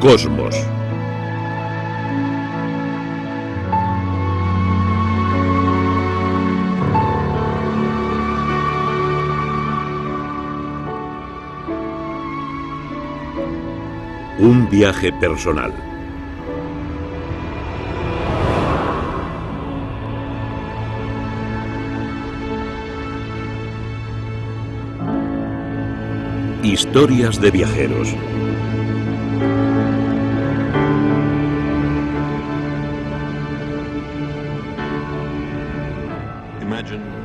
Cosmos. Un viaje personal. Historias de viajeros.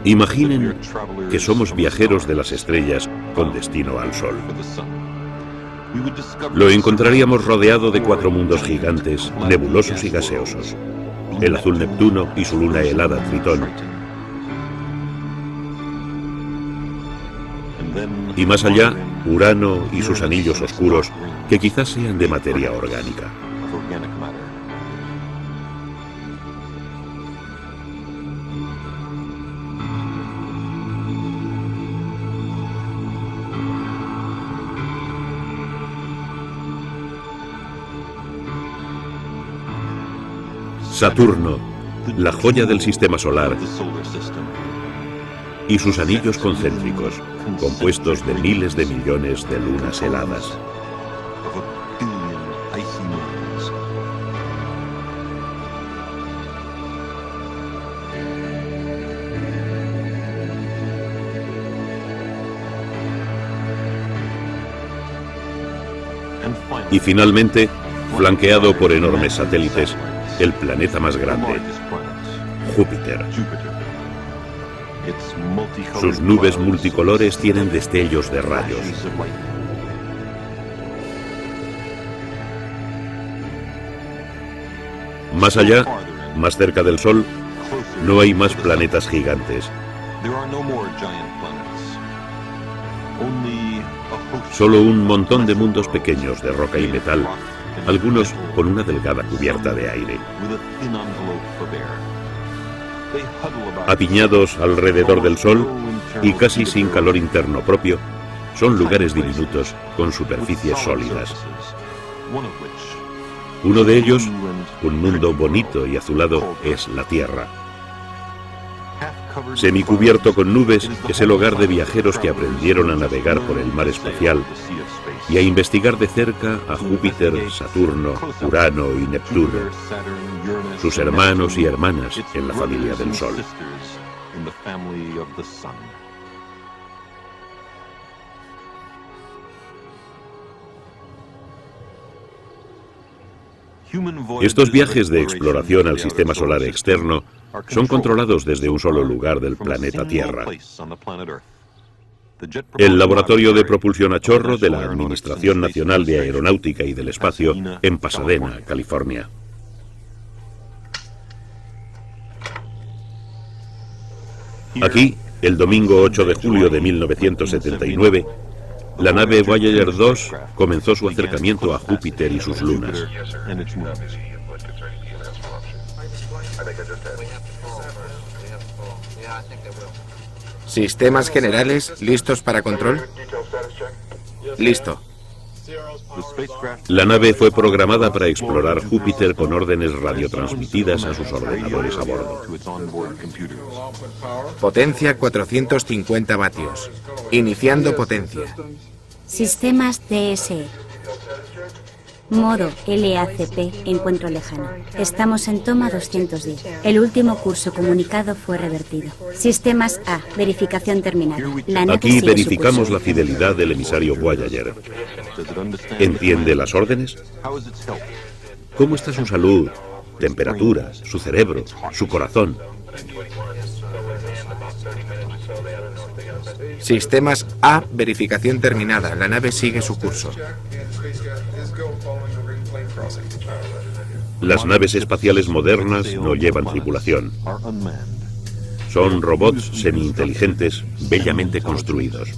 Imaginen que somos viajeros de las estrellas con destino al Sol. Lo encontraríamos rodeado de 4 mundos gigantes, nebulosos y gaseosos. El azul Neptuno y su luna helada Tritón. Y más allá, Urano y sus anillos oscuros, que quizás sean de materia orgánica. Saturno, la joya del sistema solar, y sus anillos concéntricos, compuestos de miles de millones de lunas heladas. Y finalmente, flanqueado por enormes satélites, el planeta más grande, Júpiter. Sus nubes multicolores tienen destellos de rayos. Más allá, más cerca del Sol, no hay más planetas gigantes. Solo un montón de mundos pequeños de roca y metal, algunos con una delgada cubierta de aire. Apiñados alrededor del Sol y casi sin calor interno propio, son lugares diminutos con superficies sólidas. Uno de ellos, un mundo bonito y azulado, es la Tierra. Semicubierto con nubes, es el hogar de viajeros que aprendieron a navegar por el mar espacial y a investigar de cerca a Júpiter, Saturno, Urano y Neptuno, sus hermanos y hermanas en la familia del Sol. Estos viajes de exploración al sistema solar externo son controlados desde un solo lugar del planeta Tierra. El Laboratorio de Propulsión a Chorro de la Administración Nacional de Aeronáutica y del Espacio en Pasadena, California. Aquí, el domingo 8 de julio de 1979, la nave Voyager 2 comenzó su acercamiento a Júpiter y sus lunas. ¿Sistemas generales listos para control? Listo. La nave fue programada para explorar Júpiter con órdenes radiotransmitidas a sus ordenadores a bordo. Potencia 450 vatios. Iniciando potencia. Sistemas DSE. Modo LACP, encuentro lejano. Estamos en toma 210. El último curso comunicado fue revertido. Sistemas A, verificación terminada. La nave Aquí sigue verificamos su la fidelidad del emisario Voyager. ¿Entiende las órdenes? ¿Cómo está su salud, temperatura, su cerebro, su corazón? Sistemas A, verificación terminada. La nave sigue su curso. Las naves espaciales modernas no llevan tripulación. Son robots semi-inteligentes, bellamente construidos.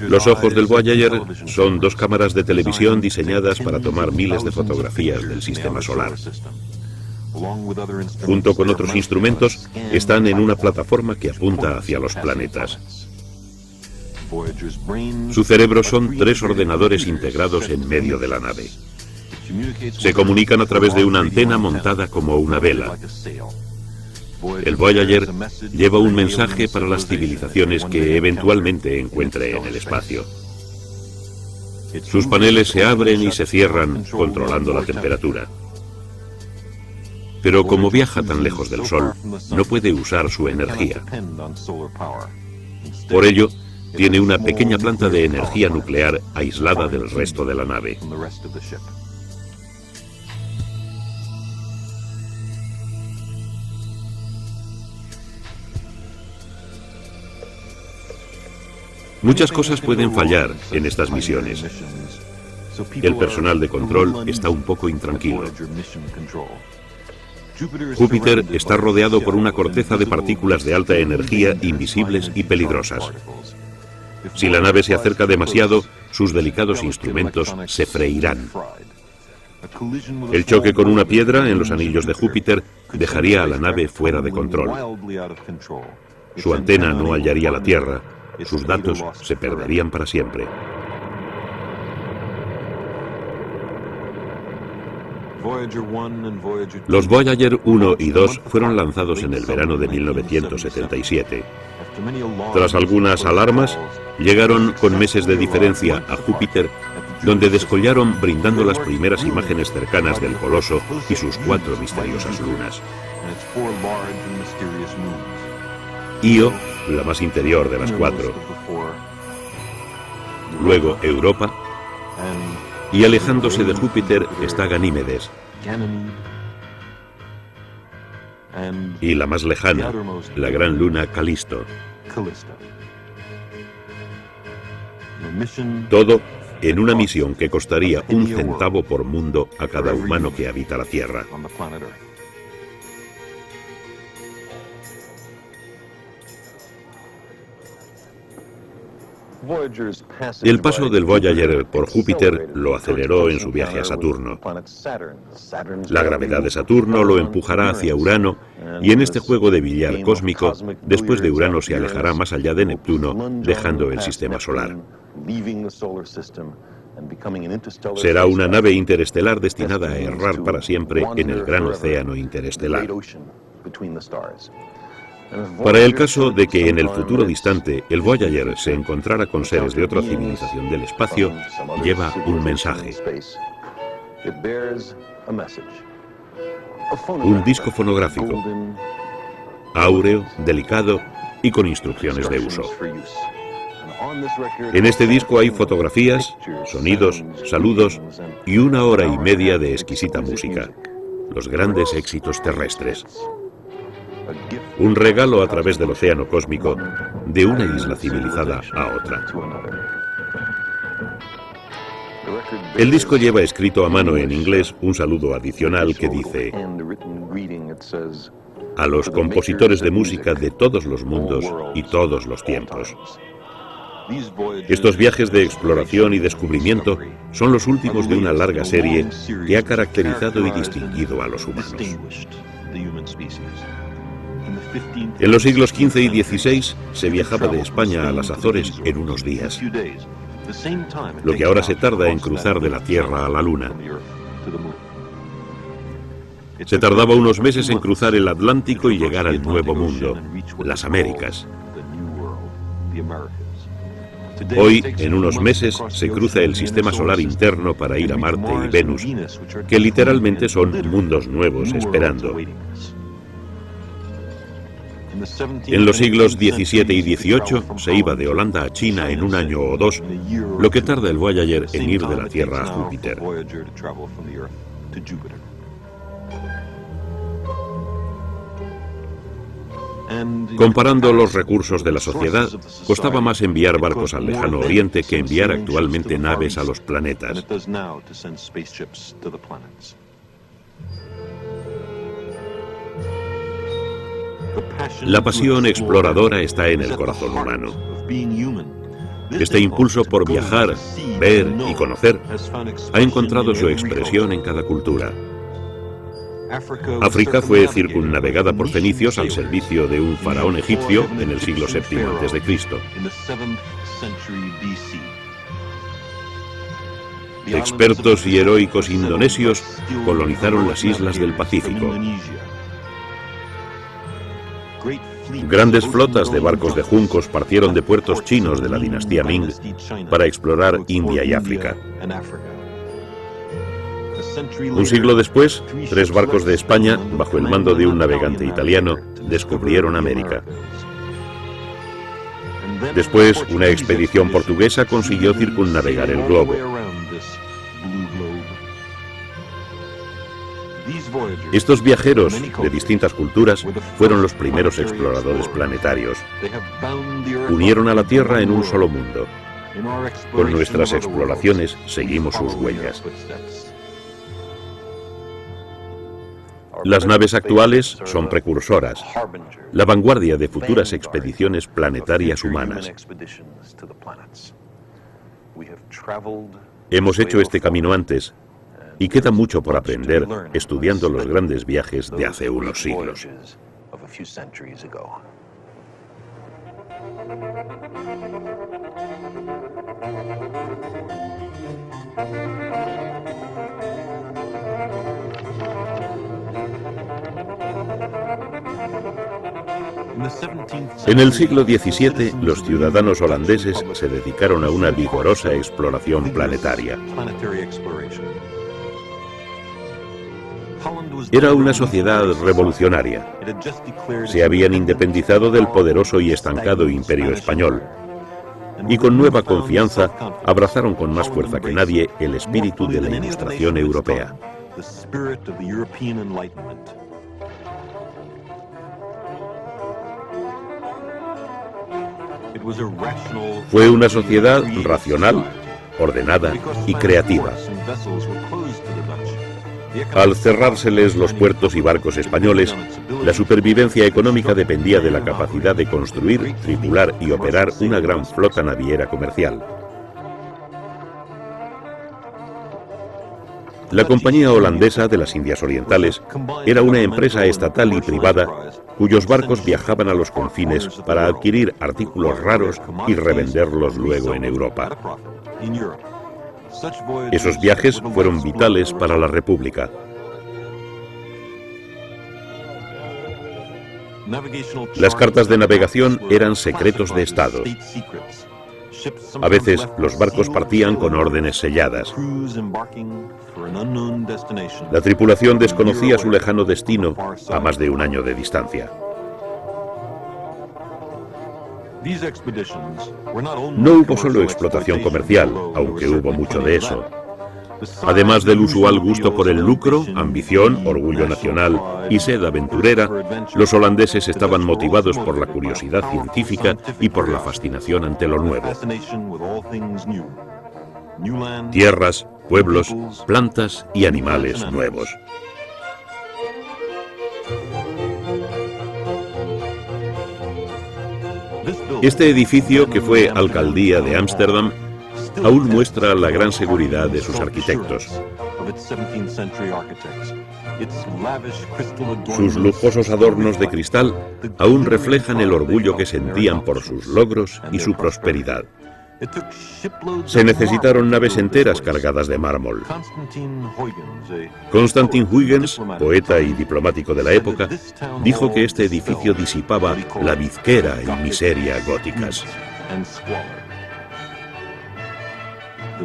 Los ojos del Voyager son 2 cámaras de televisión diseñadas para tomar miles de fotografías del sistema solar. Junto con otros instrumentos, están en una plataforma que apunta hacia los planetas. Su cerebro son 3 ordenadores integrados en medio de la nave. Se comunican a través de una antena montada como una vela. El Voyager lleva un mensaje para las civilizaciones que eventualmente encuentre en el espacio. Sus paneles se abren y se cierran, controlando la temperatura. Pero como viaja tan lejos del Sol, no puede usar su energía. Por ello, tiene una pequeña planta de energía nuclear aislada del resto de la nave. Muchas cosas pueden fallar en estas misiones. El personal de control está un poco intranquilo. Júpiter está rodeado por una corteza de partículas de alta energía invisibles y peligrosas. Si la nave se acerca demasiado, sus delicados instrumentos se freirán. El choque con una piedra en los anillos de Júpiter dejaría a la nave fuera de control. Su antena no hallaría la Tierra. Sus datos se perderían para siempre. Los Voyager 1 y 2 fueron lanzados en el verano de 1977. Tras algunas alarmas, llegaron con meses de diferencia a Júpiter, donde descollaron brindando las primeras imágenes cercanas del coloso y sus 4 misteriosas lunas. Io, la más interior de las 4. Luego Europa. Y alejándose de Júpiter está Ganímedes. Y la más lejana, la gran luna Calisto. Todo en una misión que costaría 1 centavo por mundo a cada humano que habita la Tierra. El paso del Voyager por Júpiter lo aceleró en su viaje a Saturno. La gravedad de Saturno lo empujará hacia Urano y en este juego de billar cósmico, después de Urano se alejará más allá de Neptuno, dejando el sistema solar. Será una nave interestelar destinada a errar para siempre en el gran océano interestelar. Para el caso de que en el futuro distante el Voyager se encontrara con seres de otra civilización del espacio, lleva un mensaje. Un disco fonográfico, áureo, delicado y con instrucciones de uso. En este disco hay fotografías, sonidos, saludos y 1 hora y media de exquisita música, los grandes éxitos terrestres. Un regalo a través del océano cósmico de una isla civilizada a otra. El disco lleva escrito a mano en inglés un saludo adicional que dice: a los compositores de música de todos los mundos y todos los tiempos. Estos viajes de exploración y descubrimiento son los últimos de una larga serie que ha caracterizado y distinguido a los humanos. En los siglos XV y XVI se viajaba de España a las Azores en unos días, lo que ahora se tarda en cruzar de la Tierra a la Luna. Se tardaba unos meses en cruzar el Atlántico y llegar al Nuevo Mundo, las Américas. Hoy, en unos meses, se cruza el sistema solar interno para ir a Marte y Venus, que literalmente son mundos nuevos esperando. En los siglos XVII y XVIII se iba de Holanda a China en 1 año o 2, lo que tarda el Voyager en ir de la Tierra a Júpiter. Comparando los recursos de la sociedad, costaba más enviar barcos al lejano oriente que enviar actualmente naves a los planetas. La pasión exploradora está en el corazón humano. Este impulso por viajar, ver y conocer ha encontrado su expresión en cada cultura. África fue circunnavegada por fenicios al servicio de un faraón egipcio en el siglo VII a.C. Expertos y heroicos indonesios colonizaron las islas del Pacífico. Grandes flotas de barcos de juncos partieron de puertos chinos de la dinastía Ming para explorar India y África. Un siglo después, 3 barcos de España, bajo el mando de un navegante italiano, descubrieron América. Después, una expedición portuguesa consiguió circunnavegar el globo. Estos viajeros de distintas culturas fueron los primeros exploradores planetarios. Unieron a la Tierra en un solo mundo. Con nuestras exploraciones seguimos sus huellas. Las naves actuales son precursoras, la vanguardia de futuras expediciones planetarias humanas. Hemos hecho este camino antes y queda mucho por aprender estudiando los grandes viajes de hace unos siglos. En el siglo XVII, los ciudadanos holandeses se dedicaron a una vigorosa exploración planetaria. Era una sociedad revolucionaria. Se habían independizado del poderoso y estancado Imperio español. Y con nueva confianza abrazaron con más fuerza que nadie el espíritu de la Ilustración europea. Fue una sociedad racional, ordenada y creativa. Al cerrárseles los puertos y barcos españoles, la supervivencia económica dependía de la capacidad de construir, tripular y operar una gran flota naviera comercial. La Compañía Holandesa de las Indias Orientales era una empresa estatal y privada cuyos barcos viajaban a los confines para adquirir artículos raros y revenderlos luego en Europa. Esos viajes fueron vitales para la República. Las cartas de navegación eran secretos de Estado. A veces, los barcos partían con órdenes selladas. La tripulación desconocía su lejano destino a más de un año de distancia. No hubo solo explotación comercial, aunque hubo mucho de eso. Además del usual gusto por el lucro, ambición, orgullo nacional y sed aventurera, los holandeses estaban motivados por la curiosidad científica y por la fascinación ante lo nuevo. Tierras, pueblos, plantas y animales nuevos. Este edificio, que fue alcaldía de Ámsterdam, aún muestra la gran seguridad de sus arquitectos. Sus lujosos adornos de cristal aún reflejan el orgullo que sentían por sus logros y su prosperidad. Se necesitaron naves enteras cargadas de mármol. Constantin Huygens, poeta y diplomático de la época, dijo que este edificio disipaba la bizquera y miseria góticas.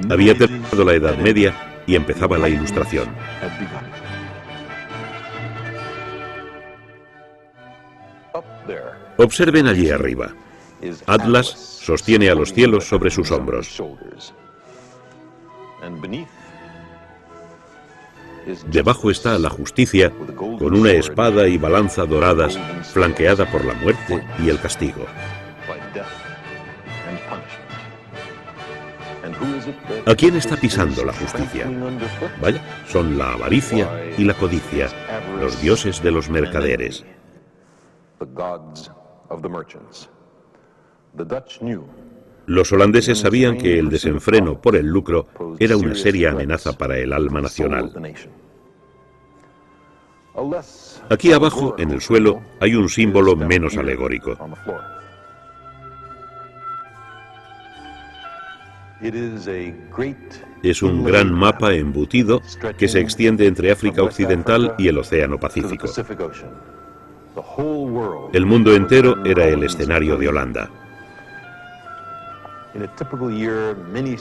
Había terminado la Edad Media y empezaba la Ilustración. Observen allí arriba. Atlas sostiene a los cielos sobre sus hombros. Debajo está la justicia, con una espada y balanza doradas, flanqueada por la muerte y el castigo. ¿A quién está pisando la justicia? Vaya, son la avaricia y la codicia, los dioses de los mercaderes. Los holandeses sabían que el desenfreno por el lucro era una seria amenaza para el alma nacional. Aquí abajo, en el suelo, hay un símbolo menos alegórico. Es un gran mapa embutido que se extiende entre África Occidental y el Océano Pacífico. El mundo entero era el escenario de Holanda.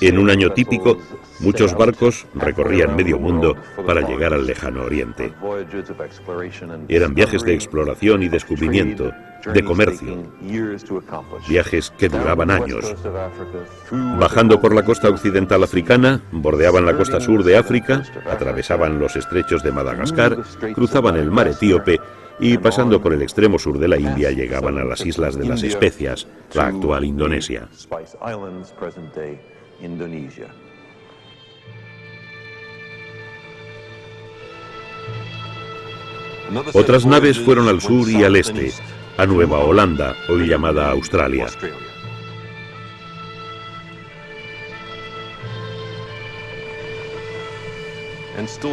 En un año típico, muchos barcos recorrían medio mundo para llegar al lejano oriente. Eran viajes de exploración y descubrimiento, de comercio, viajes que duraban años. Bajando por la costa occidental africana, bordeaban la costa sur de África, atravesaban los estrechos de Madagascar, cruzaban el mar Etíope y pasando por el extremo sur de la India llegaban a las Islas de las Especias, la actual Indonesia. Otras naves fueron al sur y al este, a Nueva Holanda, hoy llamada Australia.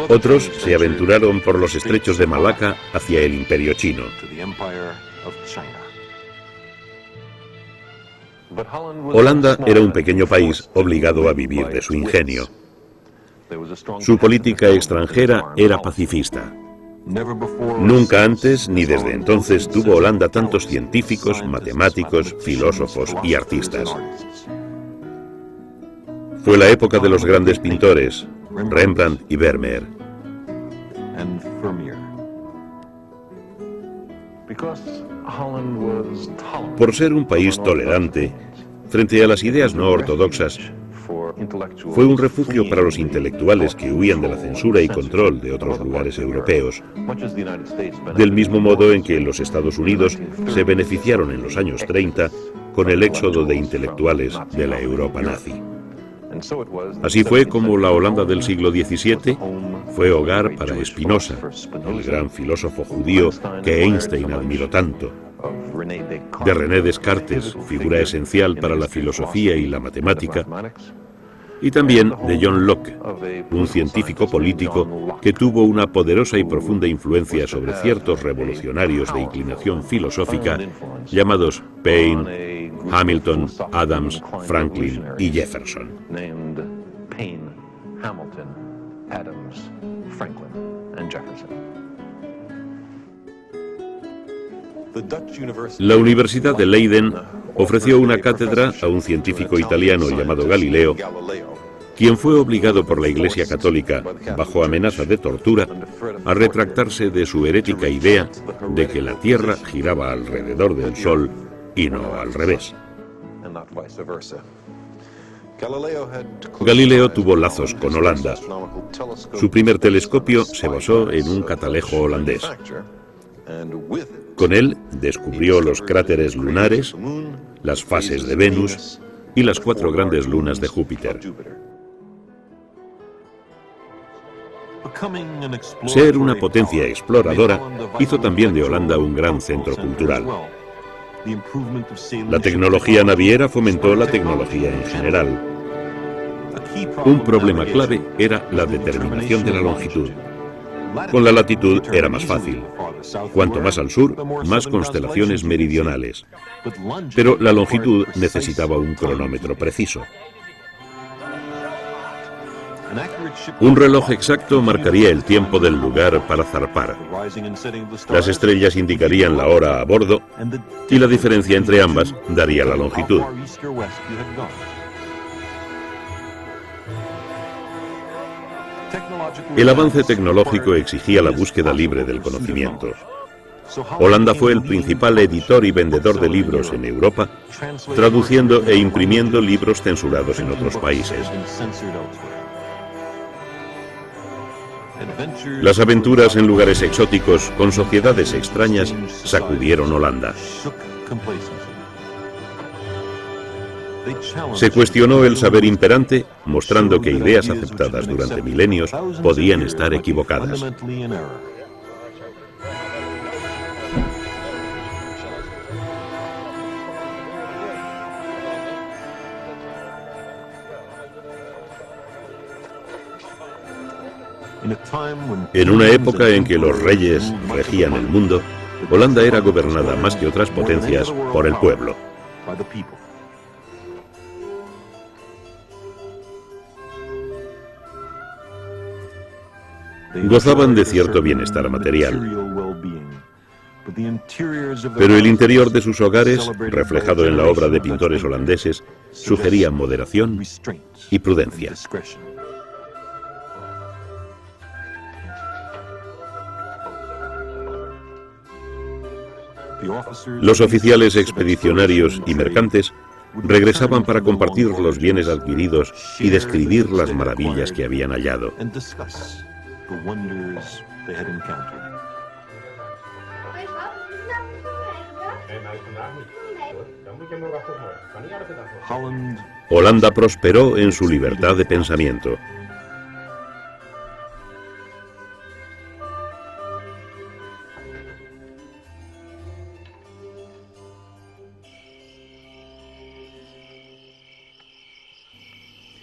Otros se aventuraron por los estrechos de Malaca hacia el Imperio Chino. Holanda era un pequeño país obligado a vivir de su ingenio. Su política extranjera era pacifista. Nunca antes ni desde entonces tuvo Holanda tantos científicos, matemáticos, filósofos y artistas. Fue la época de los grandes pintores, Rembrandt y Vermeer. Por ser un país tolerante, frente a las ideas no ortodoxas, fue un refugio para los intelectuales que huían de la censura y control de otros lugares europeos, del mismo modo en que los Estados Unidos se beneficiaron en los años 30 con el éxodo de intelectuales de la Europa nazi. Así fue como la Holanda del siglo XVII fue hogar para Spinoza, el gran filósofo judío que Einstein admiró tanto, de René Descartes, figura esencial para la filosofía y la matemática, y también de John Locke, un científico político que tuvo una poderosa y profunda influencia sobre ciertos revolucionarios de inclinación filosófica llamados Paine, Hamilton, Adams, Franklin y Jefferson. La Universidad de Leiden ofreció una cátedra a un científico italiano llamado Galileo, quien fue obligado por la Iglesia Católica, bajo amenaza de tortura, a retractarse de su herética idea de que la Tierra giraba alrededor del Sol y no al revés. Galileo tuvo lazos con Holanda. Su primer telescopio se basó en un catalejo holandés. Con él descubrió los cráteres lunares, las fases de Venus y las 4 grandes lunas de Júpiter. Ser una potencia exploradora hizo también de Holanda un gran centro cultural. La tecnología naviera fomentó la tecnología en general. Un problema clave era la determinación de la longitud. Con la latitud era más fácil. Cuanto más al sur, más constelaciones meridionales. Pero la longitud necesitaba un cronómetro preciso. Un reloj exacto marcaría el tiempo del lugar para zarpar. Las estrellas indicarían la hora a bordo y la diferencia entre ambas daría la longitud. El avance tecnológico exigía la búsqueda libre del conocimiento. Holanda fue el principal editor y vendedor de libros en Europa, traduciendo e imprimiendo libros censurados en otros países. Las aventuras en lugares exóticos con sociedades extrañas sacudieron Holanda. Se cuestionó el saber imperante, mostrando que ideas aceptadas durante milenios podían estar equivocadas. En una época en que los reyes regían el mundo, Holanda era gobernada más que otras potencias por el pueblo. Gozaban de cierto bienestar material, pero el interior de sus hogares, reflejado en la obra de pintores holandeses, sugería moderación y prudencia. Los oficiales expedicionarios y mercantes regresaban para compartir los bienes adquiridos y describir las maravillas que habían hallado. Holanda prosperó en su libertad de pensamiento.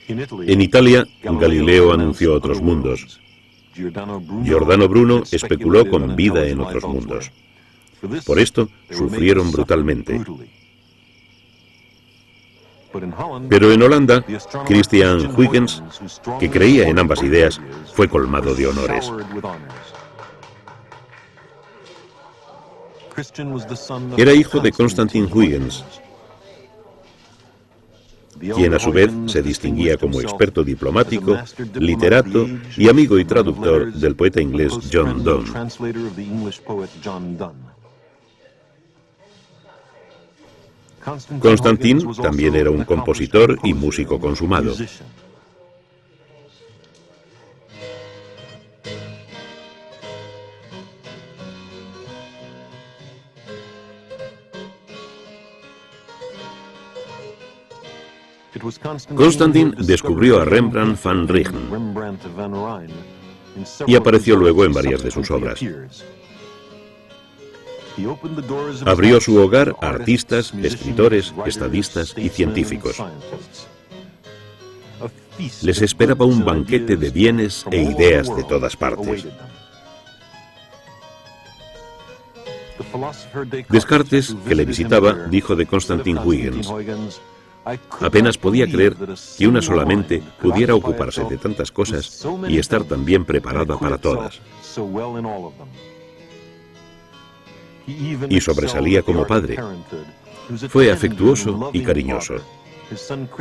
En Italia, Galileo anunció otros mundos. Giordano Bruno especuló con vida en otros mundos. Por esto, sufrieron brutalmente. Pero en Holanda, Christian Huygens, que creía en ambas ideas, fue colmado de honores. Era hijo de Constantin Huygens, quien a su vez se distinguía como experto diplomático, literato y amigo y traductor del poeta inglés John Donne. Constantin también era un compositor y músico consumado. Constantin descubrió a Rembrandt van Rijn y apareció luego en varias de sus obras. Abrió su hogar a artistas, escritores, estadistas y científicos. Les esperaba un banquete de bienes e ideas de todas partes. Descartes, que le visitaba, dijo de Constantin Huygens: apenas podía creer que una sola mente pudiera ocuparse de tantas cosas y estar tan bien preparada para todas. Y sobresalía como padre. Fue afectuoso y cariñoso.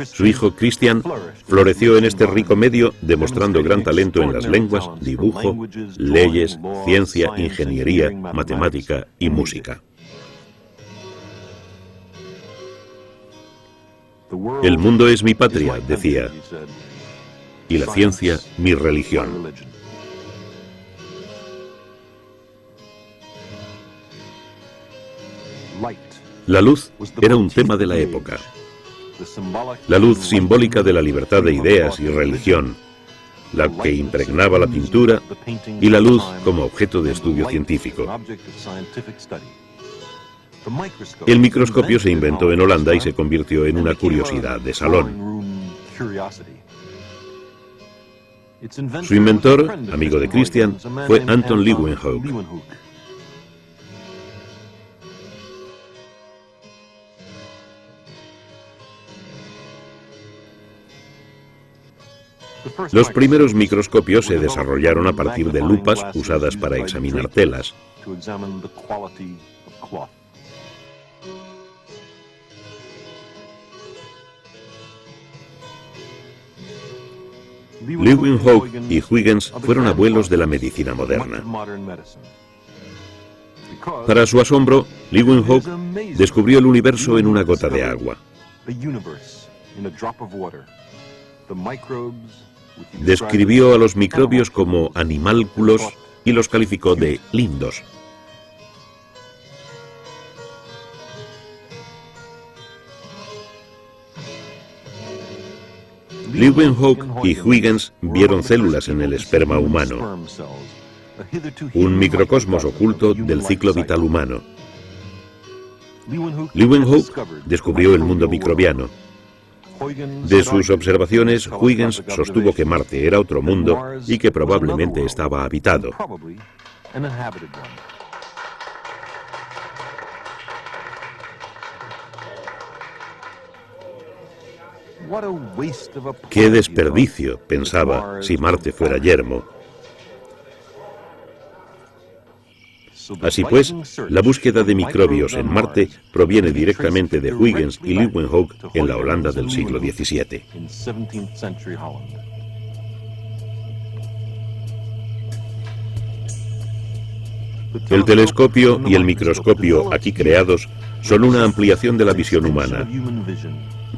Su hijo Christian floreció en este rico medio, demostrando gran talento en las lenguas, dibujo, leyes, ciencia, ingeniería, matemática y música. El mundo es mi patria, decía, y la ciencia mi religión. La luz era un tema de la época. La luz simbólica de la libertad de ideas y religión, la que impregnaba la pintura, y la luz como objeto de estudio científico. El microscopio se inventó en Holanda y se convirtió en una curiosidad de salón. Su inventor, amigo de Christian, fue Anton Leeuwenhoek. Los primeros microscopios se desarrollaron a partir de lupas usadas para examinar telas. Leeuwenhoek y Huygens fueron abuelos de la medicina moderna. Para su asombro, Leeuwenhoek descubrió el universo en una gota de agua. Describió a los microbios como animálculos y los calificó de lindos. Leeuwenhoek y Huygens vieron células en el esperma humano, un microcosmos oculto del ciclo vital humano. Leeuwenhoek descubrió el mundo microbiano. De sus observaciones, Huygens sostuvo que Marte era otro mundo y que probablemente estaba habitado. ¡Qué desperdicio!, pensaba, si Marte fuera yermo. Así pues, la búsqueda de microbios en Marte proviene directamente de Huygens y Leeuwenhoek en la Holanda del siglo XVII. El telescopio y el microscopio aquí creados son una ampliación de la visión humana,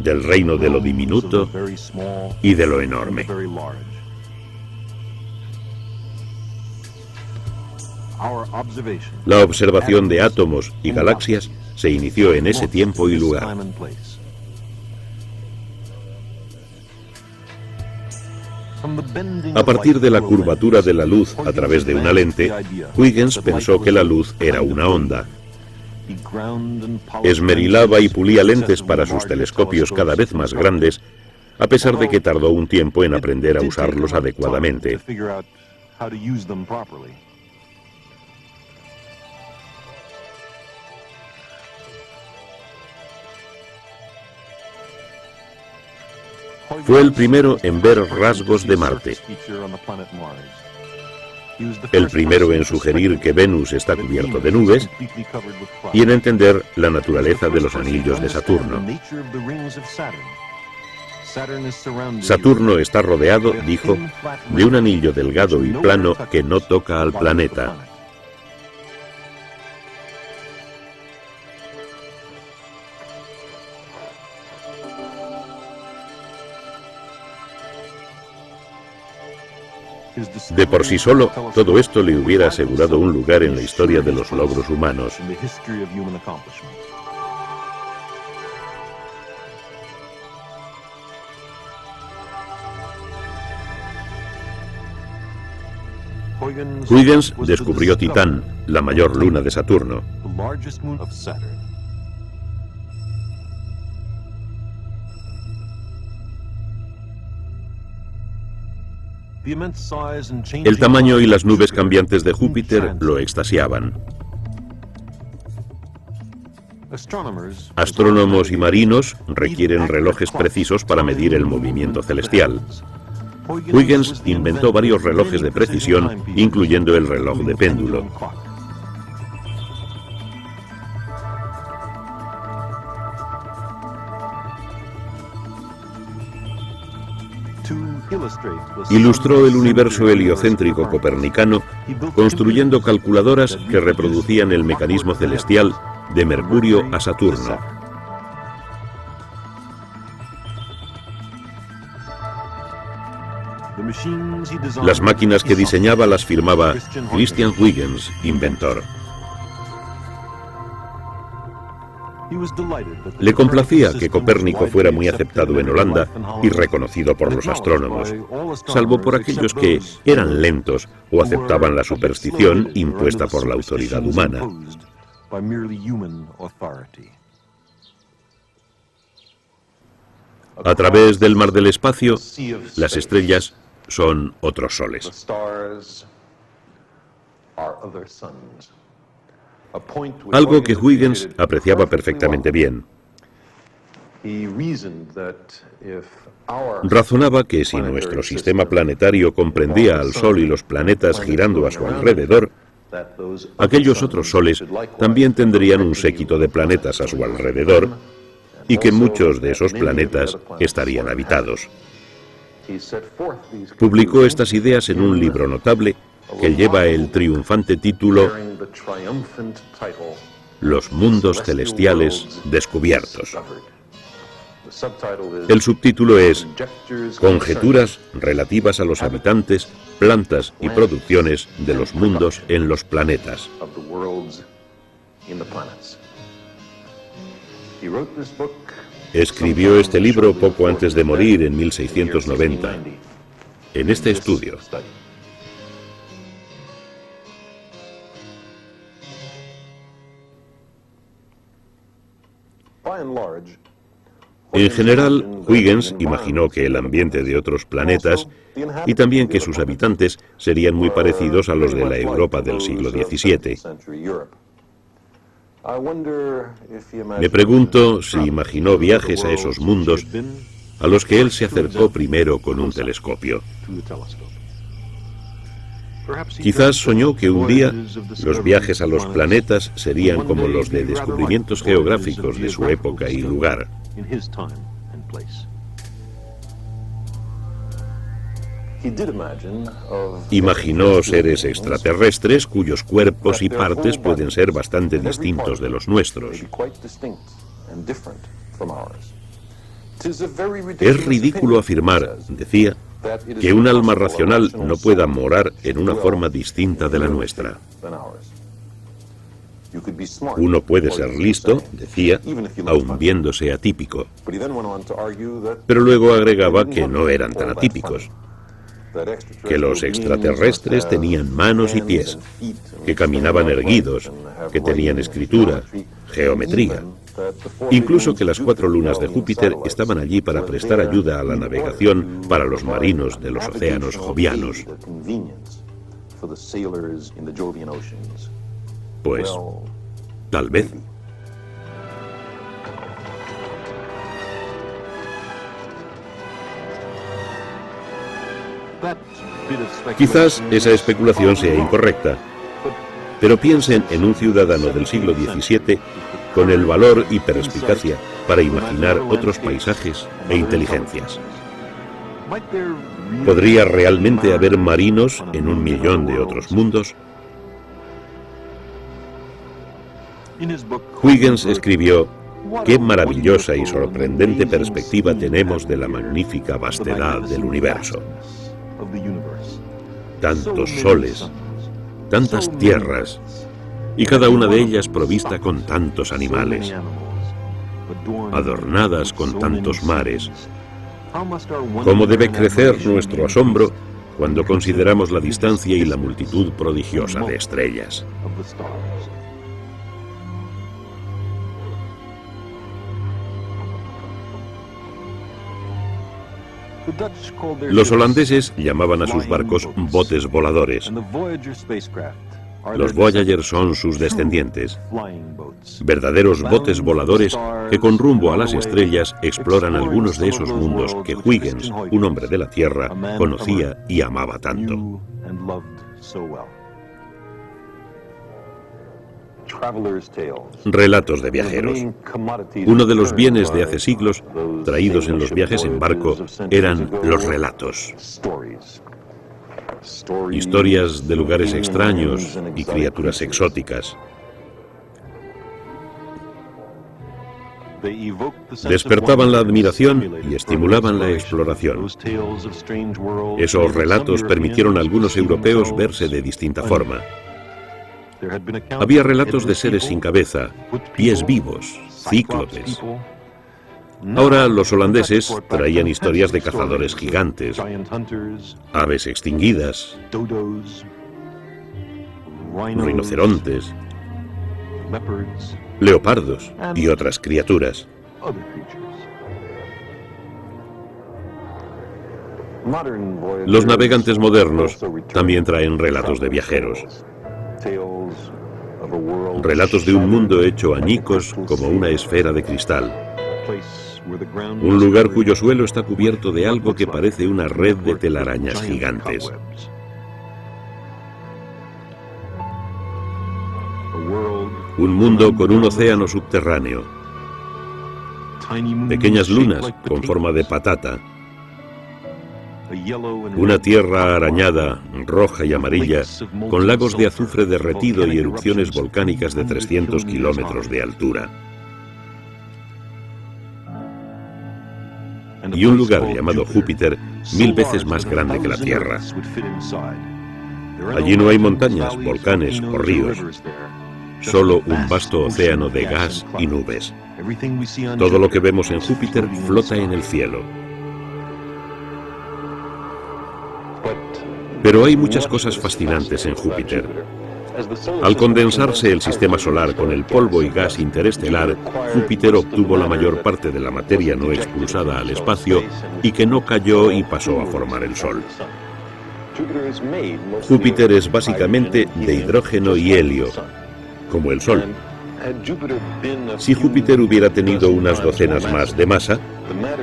del reino de lo diminuto y de lo enorme. La observación de átomos y galaxias se inició en ese tiempo y lugar. A partir de la curvatura de la luz a través de una lente, Huygens pensó que la luz era una onda. Esmerilaba y pulía lentes para sus telescopios cada vez más grandes, a pesar de que tardó un tiempo en aprender a usarlos adecuadamente. Fue el primero en ver rasgos de Marte. El primero en sugerir que Venus está cubierto de nubes y en entender la naturaleza de los anillos de Saturno. Saturno está rodeado, dijo, de un anillo delgado y plano que no toca al planeta. De por sí solo, todo esto le hubiera asegurado un lugar en la historia de los logros humanos. Huygens descubrió Titán, la mayor luna de Saturno. El tamaño y las nubes cambiantes de Júpiter lo extasiaban. Astrónomos y marinos requieren relojes precisos para medir el movimiento celestial. Huygens inventó varios relojes de precisión, incluyendo el reloj de péndulo. Ilustró el universo heliocéntrico copernicano construyendo calculadoras que reproducían el mecanismo celestial de Mercurio a Saturno. Las máquinas que diseñaba las firmaba Christian Huygens, inventor. Le complacía que Copérnico fuera muy aceptado en Holanda y reconocido por los astrónomos, salvo por aquellos que eran lentos o aceptaban la superstición impuesta por la autoridad humana. A través del mar del espacio, las estrellas son otros soles. Algo que Huygens apreciaba perfectamente bien. Razonaba que si nuestro sistema planetario comprendía al Sol y los planetas girando a su alrededor, aquellos otros soles también tendrían un séquito de planetas a su alrededor y que muchos de esos planetas estarían habitados. Publicó estas ideas en un libro notable que lleva el triunfante título Los mundos celestiales descubiertos. El subtítulo es Conjeturas relativas a los habitantes, plantas y producciones de los mundos en los planetas. Escribió este libro poco antes de morir en 1690, en este estudio. En general, Huygens imaginó que el ambiente de otros planetas y también que sus habitantes serían muy parecidos a los de la Europa del siglo XVII. Me pregunto si imaginó viajes a esos mundos a los que él se acercó primero con un telescopio. Quizás soñó que un día los viajes a los planetas serían como los de descubrimientos geográficos de su época y lugar. Imaginó seres extraterrestres cuyos cuerpos y partes pueden ser bastante distintos de los nuestros. Es ridículo afirmar, decía, que un alma racional no pueda morar en una forma distinta de la nuestra. Uno puede ser listo, decía, aun viéndose atípico. Pero luego agregaba que no eran tan atípicos, que los extraterrestres tenían manos y pies, que caminaban erguidos, que tenían escritura, geometría. Incluso que las 4 lunas de Júpiter estaban allí para prestar ayuda a la navegación para los marinos de los océanos jovianos. Pues, tal vez. Quizás esa especulación sea incorrecta, pero piensen en un ciudadano del siglo XVII con el valor y perspicacia para imaginar otros paisajes e inteligencias. ¿Podría realmente haber marinos en 1.000.000 de otros mundos? Huygens escribió: «Qué maravillosa y sorprendente perspectiva tenemos de la magnífica vastedad del universo. Tantos soles, tantas tierras, y cada una de ellas provista con tantos animales, adornadas con tantos mares. ¿Cómo debe crecer nuestro asombro cuando consideramos la distancia y la multitud prodigiosa de estrellas?» Los holandeses llamaban a sus barcos botes voladores. Los Voyager son sus descendientes, verdaderos botes voladores que con rumbo a las estrellas exploran algunos de esos mundos que Huygens, un hombre de la Tierra, conocía y amaba tanto. Relatos de viajeros. Uno de los bienes de hace siglos, traídos en los viajes en barco, eran los relatos. Historias de lugares extraños y criaturas exóticas. Despertaban la admiración y estimulaban la exploración. Esos relatos permitieron a algunos europeos verse de distinta forma. Había relatos de seres sin cabeza, pies vivos, cíclopes. Ahora los holandeses traían historias de cazadores gigantes, aves extinguidas, rinocerontes, leopardos y otras criaturas. Los navegantes modernos también traen relatos de viajeros. Relatos de un mundo hecho añicos como una esfera de cristal. Un lugar cuyo suelo está cubierto de algo que parece una red de telarañas gigantes. Un mundo con un océano subterráneo. Pequeñas lunas con forma de patata. Una tierra arañada, roja y amarilla, con lagos de azufre derretido y erupciones volcánicas de 300 kilómetros de altura. Y un lugar llamado Júpiter, 1000 veces más grande que la Tierra. Allí no hay montañas, volcanes o ríos, solo un vasto océano de gas y nubes. Todo lo que vemos en Júpiter flota en el cielo. Pero hay muchas cosas fascinantes en Júpiter. Al condensarse el sistema solar con el polvo y gas interestelar, Júpiter obtuvo la mayor parte de la materia no expulsada al espacio y que no cayó y pasó a formar el Sol. Júpiter es básicamente de hidrógeno y helio, como el Sol. Si Júpiter hubiera tenido unas docenas más de masa,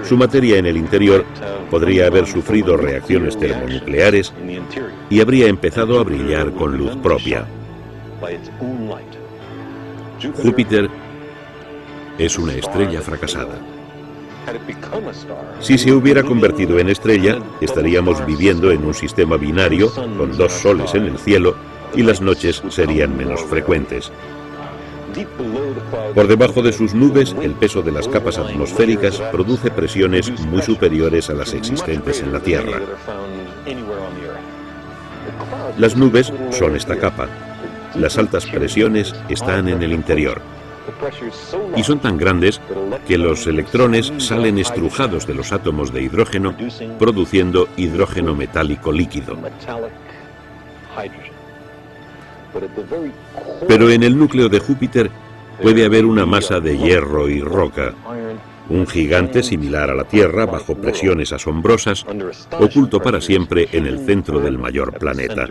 su materia en el interior podría haber sufrido reacciones termonucleares y habría empezado a brillar con luz propia. Júpiter es una estrella fracasada. Si se hubiera convertido en estrella, estaríamos viviendo en un sistema binario con dos soles en el cielo y las noches serían menos frecuentes. Por debajo de sus nubes, el peso de las capas atmosféricas produce presiones muy superiores a las existentes en la Tierra. Las nubes son esta capa. Las altas presiones están en el interior. Y son tan grandes que los electrones salen estrujados de los átomos de hidrógeno, produciendo hidrógeno metálico líquido. Pero en el núcleo de Júpiter puede haber una masa de hierro y roca, un gigante similar a la Tierra bajo presiones asombrosas, oculto para siempre en el centro del mayor planeta.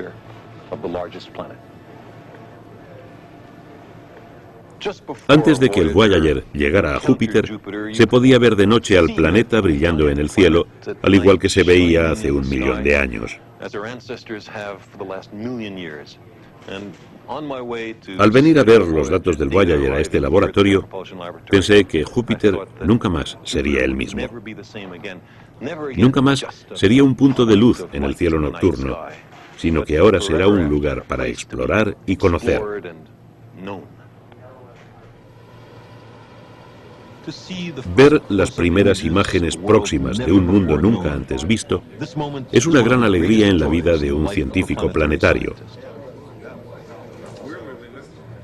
Antes de que el Voyager llegara a Júpiter, se podía ver de noche al planeta brillando en el cielo, al igual que se veía hace 1 millón de años. Al venir a ver los datos del Voyager a este laboratorio, pensé que Júpiter nunca más sería el mismo. Nunca más sería un punto de luz en el cielo nocturno, sino que ahora será un lugar para explorar y conocer. Ver las primeras imágenes próximas de un mundo nunca antes visto es una gran alegría en la vida de un científico planetario.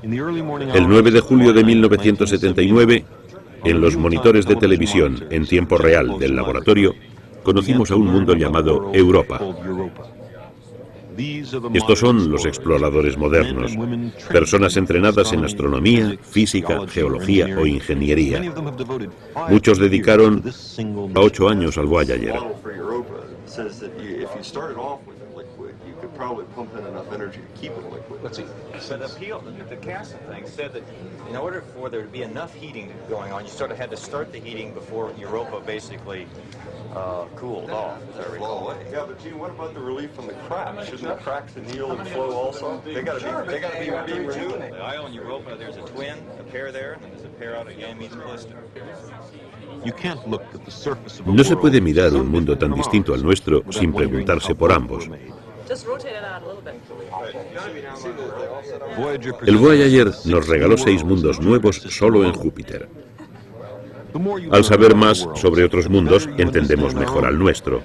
El 9 de julio de 1979, en los monitores de televisión en tiempo real del laboratorio, conocimos a un mundo llamado Europa. Estos son los exploradores modernos, personas entrenadas en astronomía, física, geología o ingeniería. Muchos dedicaron 8 años al Voyager. Probably pump in enough energy to keep it liquid. Let's see. So the CASA thing said that in order for there to be enough heating going on, you sort of had to start the heating before Europa basically cooled off. As I recall. Yeah, but Gene, what about the relief from the cracks? Shouldn't the cracks anneal and flow also? They got to be renewed. The Io and Europa, there's a twin, a pair there, and then there's a pair out of Ganymede Callisto. No se puede mirar un mundo tan distinto al nuestro sin preguntarse por ambos. El Voyager nos regaló 6 mundos nuevos solo en Júpiter. Al saber más sobre otros mundos, entendemos mejor al nuestro.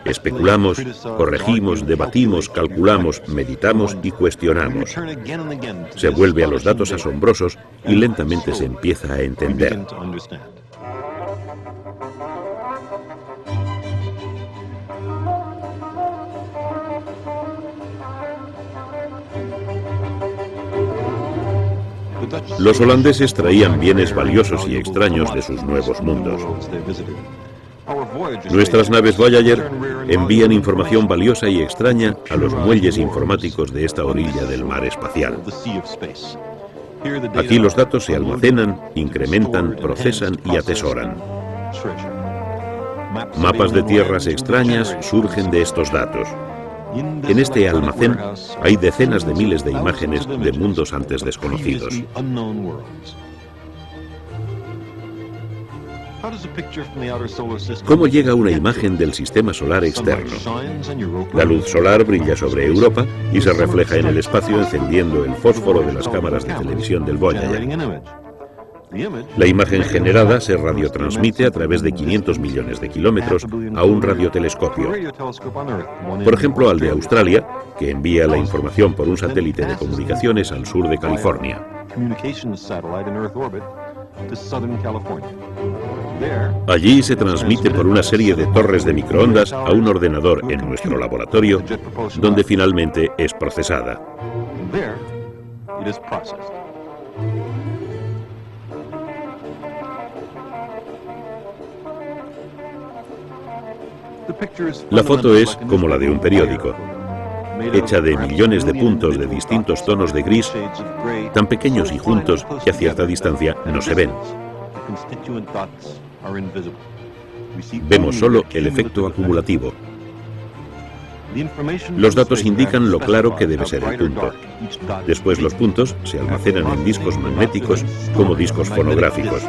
Especulamos, corregimos, debatimos, calculamos, meditamos y cuestionamos. Se vuelve a los datos asombrosos y lentamente se empieza a entender. Los holandeses traían bienes valiosos y extraños de sus nuevos mundos. Nuestras naves Voyager envían información valiosa y extraña a los muelles informáticos de esta orilla del mar espacial. Aquí los datos se almacenan, incrementan, procesan y atesoran. Mapas de tierras extrañas surgen de estos datos. En este almacén hay decenas de miles de imágenes de mundos antes desconocidos. ¿Cómo llega una imagen del sistema solar externo? La luz solar brilla sobre Europa y se refleja en el espacio encendiendo el fósforo de las cámaras de televisión del Voyager. La imagen generada se radiotransmite a través de 500 millones de kilómetros a un radiotelescopio. Por ejemplo, al de Australia, que envía la información por un satélite de comunicaciones al sur de California. Allí se transmite por una serie de torres de microondas a un ordenador en nuestro laboratorio, donde finalmente es procesada. there, it is processed. La foto es como la de un periódico, hecha de millones de puntos de distintos tonos de gris, tan pequeños y juntos que a cierta distancia no se ven. Vemos solo el efecto acumulativo. Los datos indican lo claro que debe ser el punto. Después los puntos se almacenan en discos magnéticos como discos fonográficos.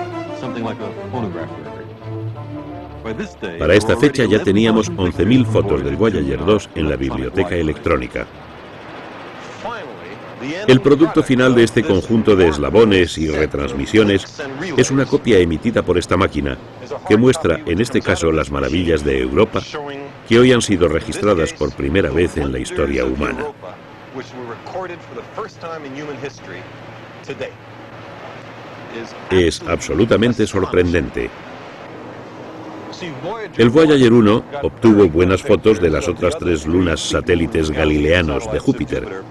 Para esta fecha ya teníamos 11.000 fotos del Voyager 2 en la biblioteca electrónica. El producto final de este conjunto de eslabones y retransmisiones es una copia emitida por esta máquina, que muestra en este caso las maravillas de Europa, que hoy han sido registradas por primera vez en la historia humana. Es absolutamente sorprendente. El Voyager 1 obtuvo buenas fotos de las otras 3 lunas satélites galileanos de Júpiter,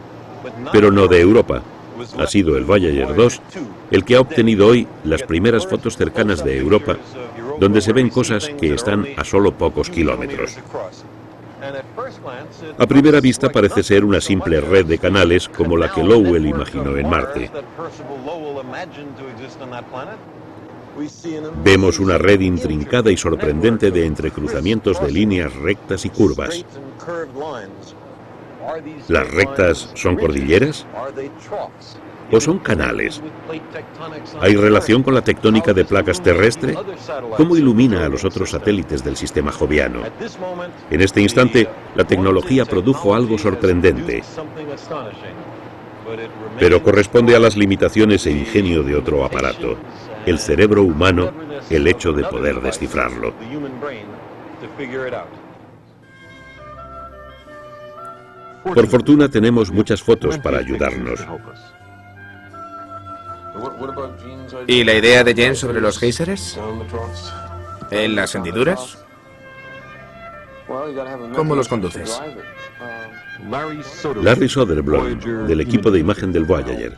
pero no de Europa. Ha sido el Voyager 2 el que ha obtenido hoy las primeras fotos cercanas de Europa, donde se ven cosas que están a solo pocos kilómetros. A primera vista parece ser una simple red de canales como la que Lowell imaginó en Marte. Vemos una red intrincada y sorprendente de entrecruzamientos de líneas rectas y curvas. ¿Las rectas son cordilleras? ¿O son canales? ¿Hay relación con la tectónica de placas terrestre? ¿Cómo ilumina a los otros satélites del sistema joviano? En este instante, la tecnología produjo algo sorprendente, pero corresponde a las limitaciones e ingenio de otro aparato, el cerebro humano, el hecho de poder descifrarlo. Por fortuna tenemos muchas fotos para ayudarnos. ¿Y la idea de Jens sobre los géiseres? ¿En las hendiduras? ¿Cómo los conduces? Larry Soderblom, del equipo de imagen del Voyager.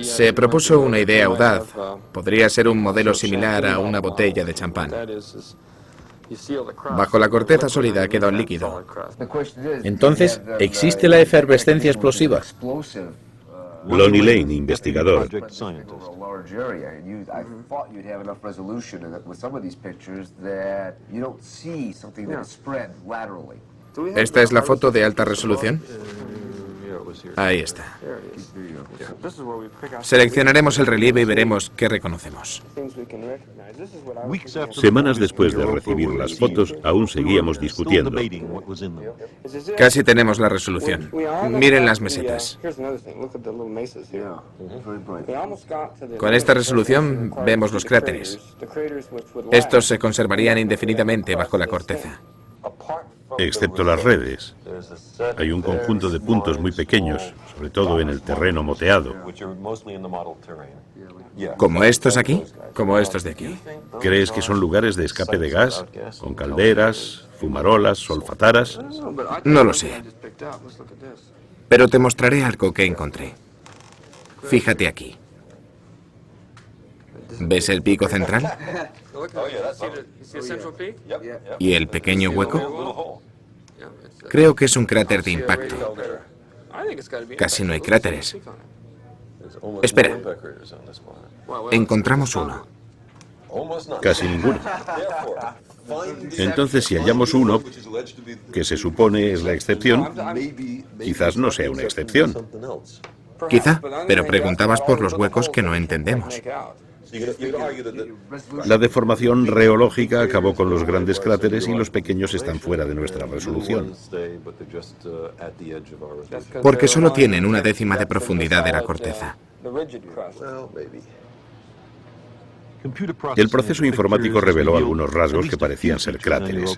Se propuso una idea audaz. Podría ser un modelo similar a una botella de champán. Bajo la corteza sólida queda un líquido. Entonces, ¿existe la efervescencia explosiva? Lonnie Lane, investigador. ¿Esta es la foto de alta resolución? Ahí está. Seleccionaremos el relieve y veremos qué reconocemos. Semanas después de recibir las fotos, aún seguíamos discutiendo. Casi tenemos la resolución. Miren las mesetas. Con esta resolución vemos los cráteres. Estos se conservarían indefinidamente bajo la corteza. Excepto las redes. Hay un conjunto de puntos muy pequeños, sobre todo en el terreno moteado. ¿Como estos aquí? Como estos de aquí. ¿Crees que son lugares de escape de gas, con calderas, fumarolas, solfataras? No lo sé. Pero te mostraré algo que encontré. Fíjate aquí. ¿Ves el pico central? ¿Y el pequeño hueco? Creo que es un cráter de impacto. Casi no hay cráteres. Espera. Encontramos uno. Casi ninguno. Entonces, si hallamos uno, que se supone es la excepción, quizás no sea una excepción. Quizá, pero preguntabas por los huecos que no entendemos. La deformación reológica acabó con los grandes cráteres y los pequeños están fuera de nuestra resolución. Porque solo tienen una décima de profundidad de la corteza. El proceso informático reveló algunos rasgos que parecían ser cráteres,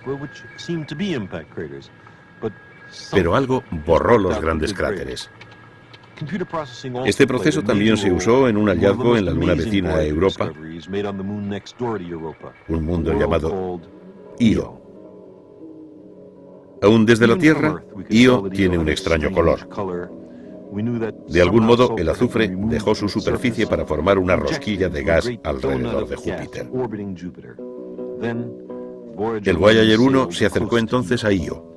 pero algo borró los grandes cráteres. Este proceso también se usó en un hallazgo en la luna vecina a Europa, un mundo llamado Io. Aún desde la Tierra, Io tiene un extraño color. De algún modo, el azufre dejó su superficie para formar una rosquilla de gas alrededor de Júpiter. El Voyager 1 se acercó entonces a Io.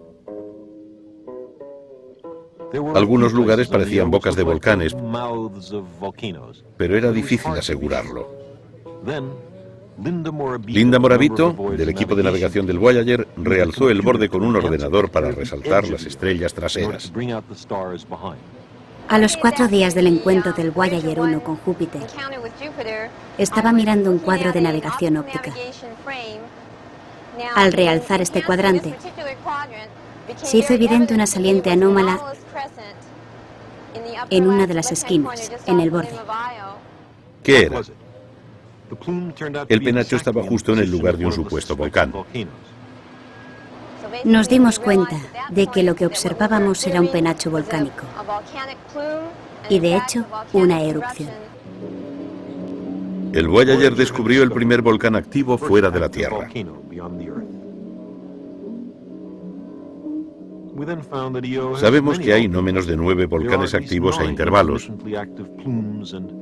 Algunos lugares parecían bocas de volcanes, pero era difícil asegurarlo. Linda Moravito, del equipo de navegación del Voyager, realzó el borde con un ordenador para resaltar las estrellas traseras. A los 4 días del encuentro del Voyager 1 con Júpiter, estaba mirando un cuadro de navegación óptica. Al realzar este cuadrante, se hizo evidente una saliente anómala en una de las esquinas, en el borde. ¿Qué era? El penacho estaba justo en el lugar de un supuesto volcán. Nos dimos cuenta de que lo que observábamos era un penacho volcánico y, de hecho, una erupción. El Voyager descubrió el primer volcán activo fuera de la Tierra. Sabemos que hay no menos de 9 volcanes activos a intervalos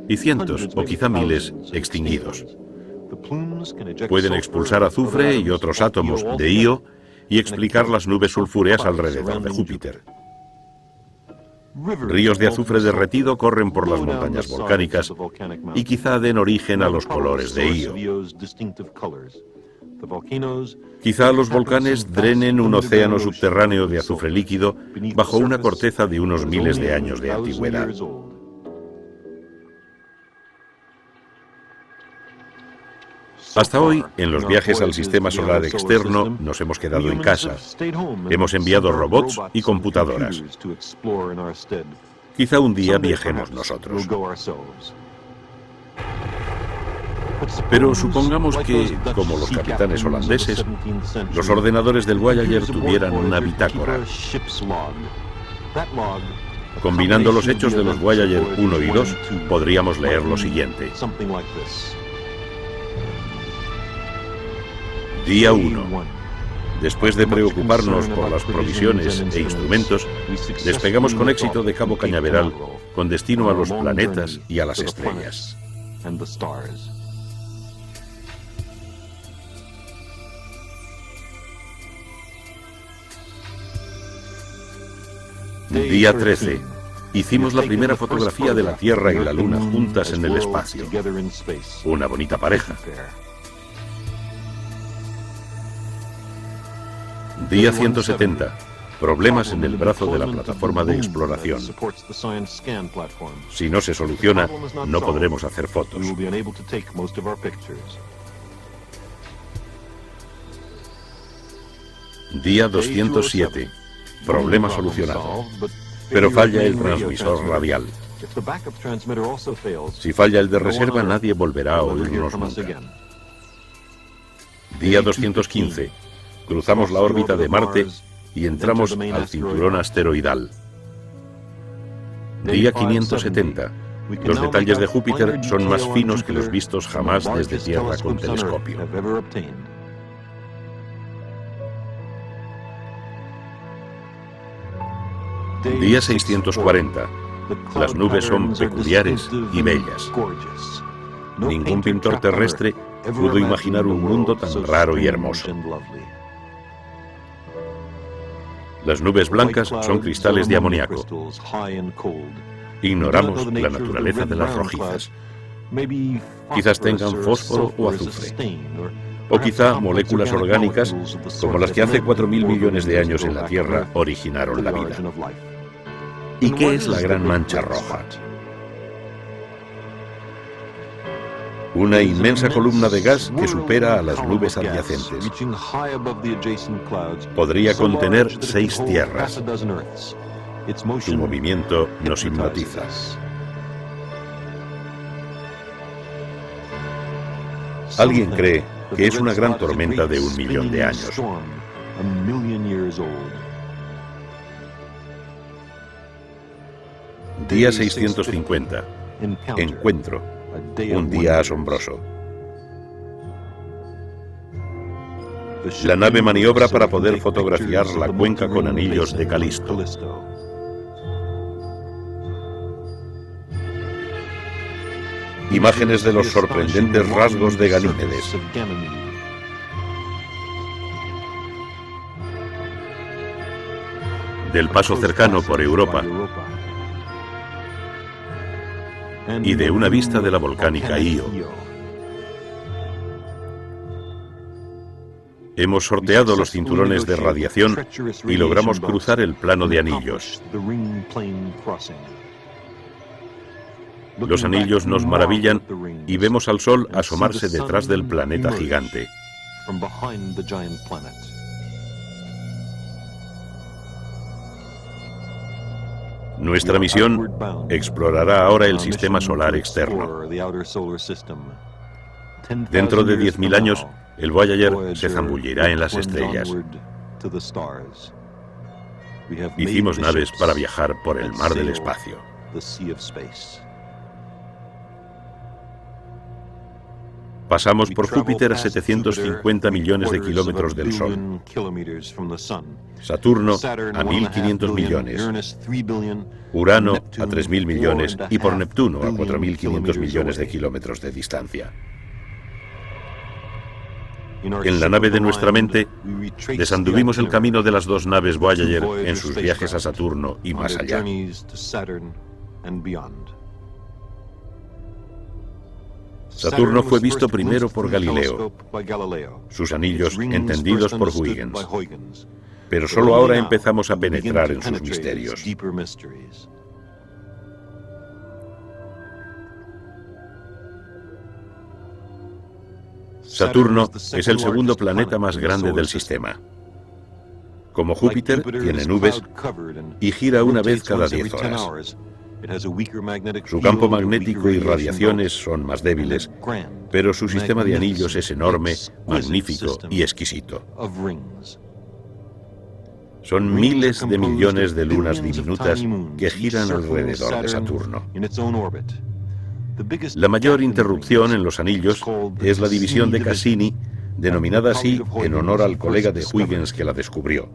y cientos o quizá miles extinguidos. Pueden expulsar azufre y otros átomos de Io y explicar las nubes sulfúreas alrededor de Júpiter. Ríos de azufre derretido corren por las montañas volcánicas y quizá den origen a los colores de Io. Quizá los volcanes drenen un océano subterráneo de azufre líquido bajo una corteza de unos miles de años de antigüedad. Hasta hoy, en los viajes al sistema solar externo, nos hemos quedado en casa. Hemos enviado robots y computadoras. Quizá un día viajemos nosotros. Pero supongamos que, como los capitanes holandeses, los ordenadores del Voyager tuvieran una bitácora. Combinando los hechos de los Voyager 1 y 2, podríamos leer lo siguiente. Día 1. Después de preocuparnos por las provisiones e instrumentos, despegamos con éxito de Cabo Cañaveral, con destino a los planetas y a las estrellas. Día 13. Hicimos la primera fotografía de la Tierra y la Luna juntas en el espacio. Una bonita pareja. Día 170. Problemas en el brazo de la plataforma de exploración. Si no se soluciona, no podremos hacer fotos. Día 207. Problema solucionado. Pero falla el transmisor radial. Si falla el de reserva, nadie volverá a oírnos nunca. Día 215. Cruzamos la órbita de Marte y entramos al cinturón asteroidal. Día 570. Los detalles de Júpiter son más finos que los vistos jamás desde Tierra con telescopio. Día 640. Las nubes son peculiares y bellas. Ningún pintor terrestre pudo imaginar un mundo tan raro y hermoso. Las nubes blancas son cristales de amoníaco. Ignoramos la naturaleza de las rojizas. Quizás tengan fósforo o azufre. O quizá moléculas orgánicas como las que hace 4.000 millones de años en la Tierra originaron la vida. ¿Y qué es la gran mancha roja? Una inmensa columna de gas que supera a las nubes adyacentes. Podría contener 6 tierras. Su movimiento nos hipnotiza. Alguien cree que es una gran tormenta de 1 millón de años. Día 650. Encuentro. Un día asombroso. La nave maniobra para poder fotografiar la cuenca con anillos de Calisto. Imágenes de los sorprendentes rasgos de Ganímedes. Del paso cercano por Europa y de una vista de la volcánica Io. Hemos sorteado los cinturones de radiación y logramos cruzar el plano de anillos. Los anillos nos maravillan y vemos al Sol asomarse detrás del planeta gigante. Nuestra misión explorará ahora el sistema solar externo. Dentro de 10.000 años, el Voyager se zambullirá en las estrellas. Hicimos naves para viajar por el mar del espacio. Pasamos por Júpiter a 750 millones de kilómetros del Sol. Saturno a 1.500 millones. Urano a 3.000 millones y por Neptuno a 4.500 millones de kilómetros de distancia. En la nave de nuestra mente, desanduvimos el camino de las dos naves Voyager en sus viajes a Saturno y más allá. Saturno fue visto primero por Galileo, sus anillos entendidos por Huygens, pero solo ahora empezamos a penetrar en sus misterios. Saturno es el segundo planeta más grande del sistema. Como Júpiter, tiene nubes y gira una vez cada 10 horas. Su campo magnético y radiaciones son más débiles, pero su sistema de anillos es enorme, magnífico y exquisito. Son miles de millones de lunas diminutas que giran alrededor de Saturno. La mayor interrupción en los anillos es la división de Cassini, denominada así en honor al colega de Huygens que la descubrió.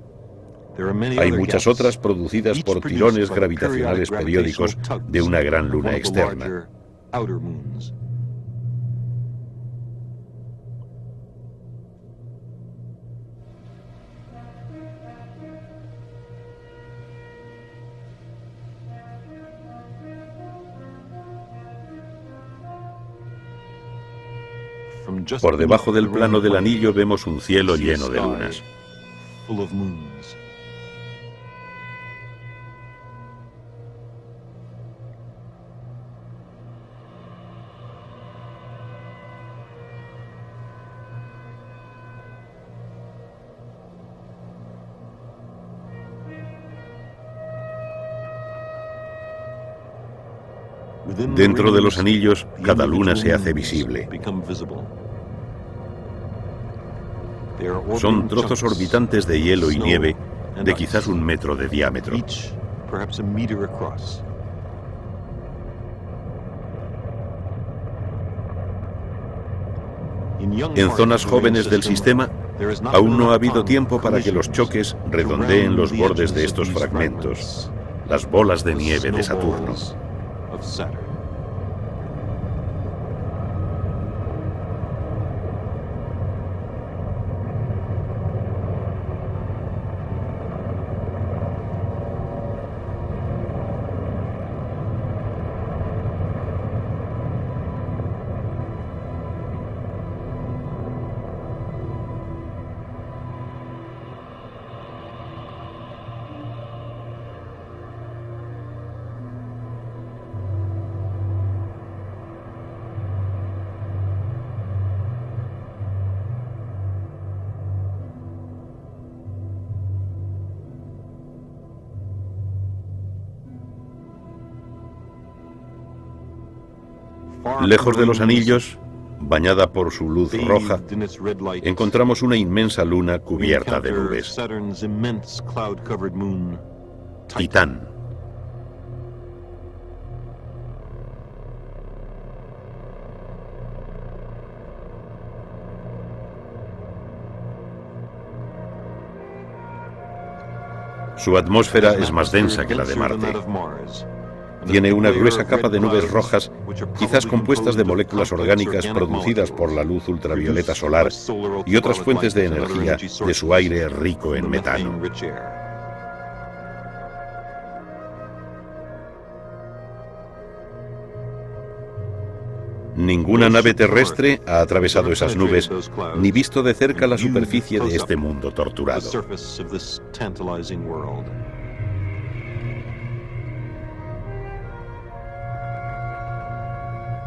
Hay muchas otras producidas por tirones gravitacionales periódicos de una gran luna externa. Por debajo del plano del anillo vemos un cielo lleno de lunas. Dentro de los anillos, cada luna se hace visible. Son trozos orbitantes de hielo y nieve de quizás 1 metro de diámetro. En zonas jóvenes del sistema, aún no ha habido tiempo para que los choques redondeen los bordes de estos fragmentos, las bolas de nieve de Saturno. Lejos de los anillos, bañada por su luz roja, encontramos una inmensa luna cubierta de nubes. Titán. Su atmósfera es más densa que la de Marte. Tiene una gruesa capa de nubes rojas, quizás compuestas de moléculas orgánicas producidas por la luz ultravioleta solar y otras fuentes de energía de su aire rico en metano. Ninguna nave terrestre ha atravesado esas nubes ni visto de cerca la superficie de este mundo torturado.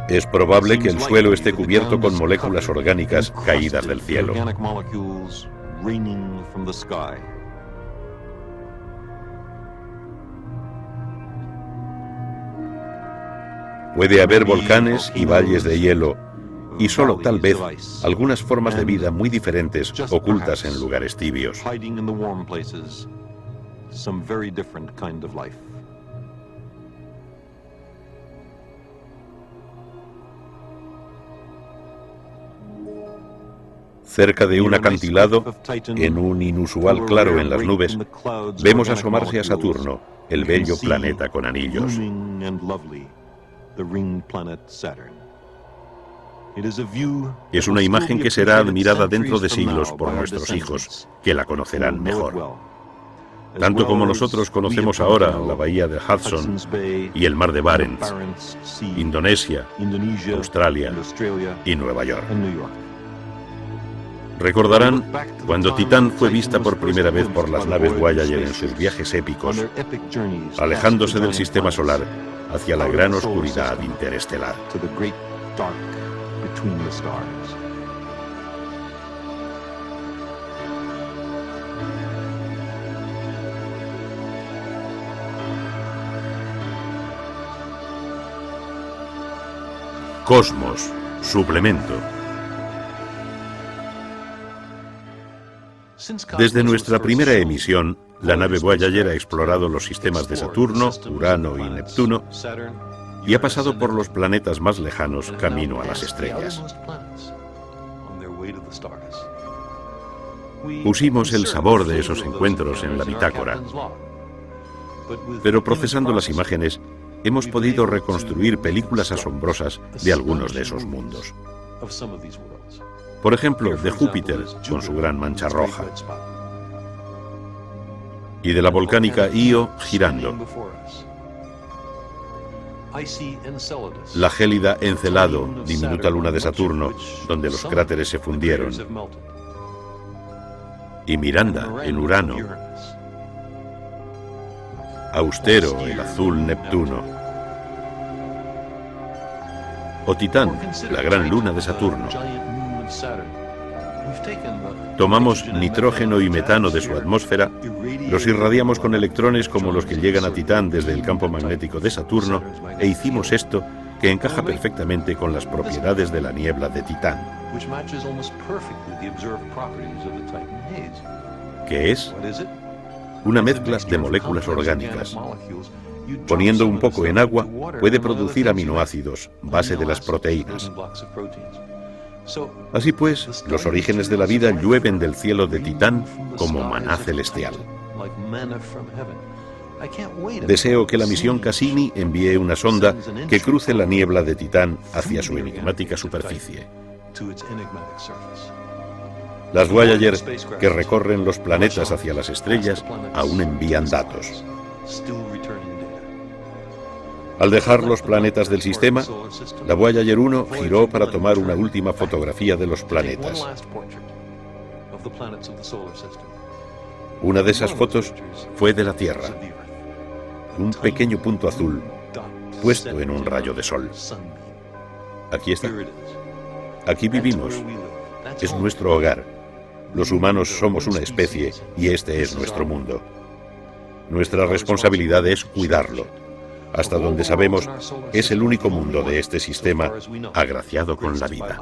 Es probable que el suelo esté cubierto con moléculas orgánicas caídas del cielo. Puede haber volcanes y valles de hielo, y solo tal vez algunas formas de vida muy diferentes ocultas en lugares tibios. Cerca de un acantilado, en un inusual claro en las nubes, vemos asomarse a Saturno, el bello planeta con anillos. Es una imagen que será admirada dentro de siglos por nuestros hijos, que la conocerán mejor. Tanto como nosotros conocemos ahora la bahía de Hudson y el mar de Barents, Indonesia, Australia y Nueva York. Recordarán cuando Titán fue vista por primera vez por las naves Voyager en sus viajes épicos, alejándose del sistema solar hacia la gran oscuridad interestelar. Cosmos, suplemento. Desde nuestra primera emisión, la nave Voyager ha explorado los sistemas de Saturno, Urano y Neptuno y ha pasado por los planetas más lejanos camino a las estrellas. Pusimos el sabor de esos encuentros en la bitácora, pero procesando las imágenes hemos podido reconstruir películas asombrosas de algunos de esos mundos. Por ejemplo, de Júpiter, con su gran mancha roja, y de la volcánica Io girando, la gélida Encelado, diminuta luna de Saturno, donde los cráteres se fundieron, y Miranda, en Urano, Austero, el azul Neptuno, o Titán, la gran luna de Saturno. Tomamos nitrógeno y metano de su atmósfera, los irradiamos con electrones como los que llegan a Titán desde el campo magnético de Saturno e hicimos esto que encaja perfectamente con las propiedades de la niebla de Titán. ¿Qué es? Una mezcla de moléculas orgánicas. Poniendo un poco en agua, puede producir aminoácidos, base de las proteínas. Así pues, los orígenes de la vida llueven del cielo de Titán como maná celestial. Deseo que la misión Cassini envíe una sonda que cruce la niebla de Titán hacia su enigmática superficie. Las Voyager, que recorren los planetas hacia las estrellas, aún envían datos. Al dejar los planetas del sistema, la Voyager 1 giró para tomar una última fotografía de los planetas. Una de esas fotos fue de la Tierra, un pequeño punto azul puesto en un rayo de sol. Aquí está. Aquí vivimos. Es nuestro hogar. Los humanos somos una especie y este es nuestro mundo. Nuestra responsabilidad es cuidarlo. Hasta donde sabemos, es el único mundo de este sistema agraciado con la vida.